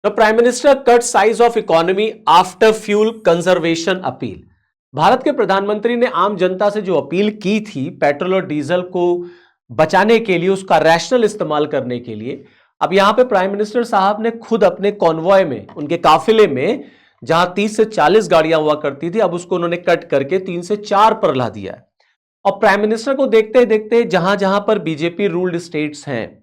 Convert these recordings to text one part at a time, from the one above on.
The Prime Minister cut size of economy after fuel conservation appeal. Bharat के प्रधानमंत्री ने आम जनता से जो अपील की थी पेट्रोल और डीजल को बचाने के लिए, उसका रैशनल इस्तेमाल करने के लिए, अब यहां पे प्राइम मिनिस्टर साहब ने खुद अपने कॉन्वॉय में, उनके काफिले में जहां 30 से 40 गाड़ियां हुआ करती थी, अब उसको उन्होंने कट करके 3 से 4 पर ला दिया है। और प्राइम मिनिस्टर को देखते देखते जहां जहां पर बीजेपी रूल्ड स्टेट्स हैं,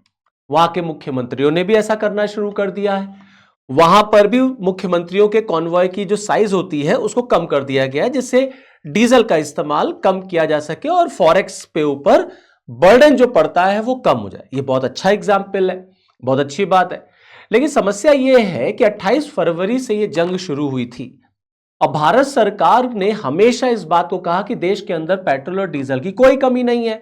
वहां के मुख्यमंत्रियों ने भी ऐसा करना शुरू कर दिया है। वहां पर भी मुख्यमंत्रियों के कॉन्वॉय की जो साइज होती है उसको कम कर दिया गया है, जिससे डीजल का इस्तेमाल कम किया जा सके और फॉरेक्स पे ऊपर बर्डन जो पड़ता है वो कम हो जाए। ये बहुत अच्छा एग्जाम्पल है, बहुत अच्छी बात है। लेकिन समस्या ये है कि 28 फरवरी से ये जंग शुरू हुई थी और भारत सरकार ने हमेशा इस बात को कहा कि देश के अंदर पेट्रोल और डीजल की कोई कमी नहीं है,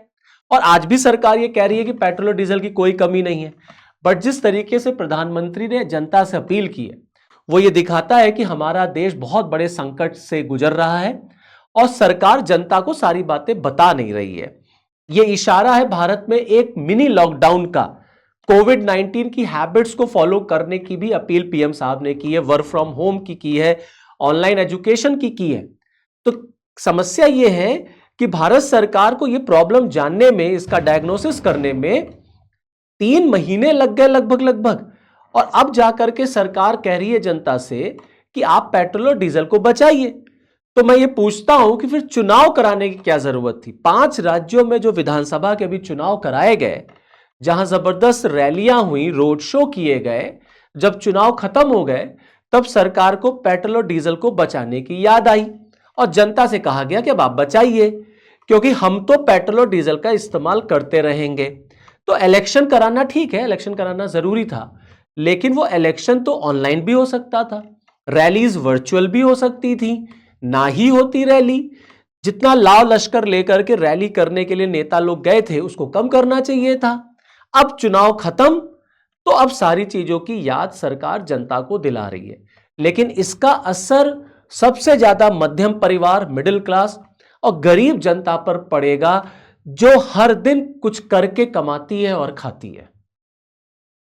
और आज भी सरकार ये कह रही है कि पेट्रोल और डीजल की कोई कमी नहीं है। बट जिस तरीके से प्रधानमंत्री ने जनता से अपील की है, वो ये दिखाता है कि हमारा देश बहुत बड़े संकट से गुजर रहा है और सरकार जनता को सारी बातें बता नहीं रही है। ये इशारा है भारत में एक मिनी लॉकडाउन का, कोविड-19 की हैबिट्स को फॉलो करने की भी अपील पीएम साहब ने की है, वर्क फ्रॉम होम की है, ऑनलाइन एजुकेशन की है। तो समस्या यह है कि भारत सरकार को यह प्रॉब्लम जानने में, इसका डायग्नोसिस करने में 3 महीने लग गए लगभग। और अब जाकर के सरकार कह रही है जनता से कि आप पेट्रोल और डीजल को बचाइए। तो मैं ये पूछता हूं कि फिर चुनाव कराने की क्या जरूरत थी? 5 राज्यों में जो विधानसभा के अभी चुनाव कराए गए, जहां जबरदस्त रैलियां हुई, रोड शो किए गए, जब चुनाव खत्म हो गए तब सरकार को पेट्रोल और डीजल को बचाने की याद आई और जनता से कहा गया कि अब आप बचाइए, क्योंकि हम तो पेट्रोल और डीजल का इस्तेमाल करते रहेंगे। तो इलेक्शन कराना ठीक है, इलेक्शन कराना जरूरी था, लेकिन वो इलेक्शन तो ऑनलाइन भी हो सकता था, रैलीज वर्चुअल भी हो सकती थी, ना ही होती रैली। जितना लाव लश्कर लेकर के रैली करने के लिए नेता लोग गए थे, उसको कम करना चाहिए था। अब चुनाव खत्म, तो अब सारी चीजों की याद सरकार जनता को दिला रही है, लेकिन इसका असर सबसे ज्यादा मध्यम परिवार, मिडिल क्लास और गरीब जनता पर पड़ेगा, जो हर दिन कुछ करके कमाती है और खाती है।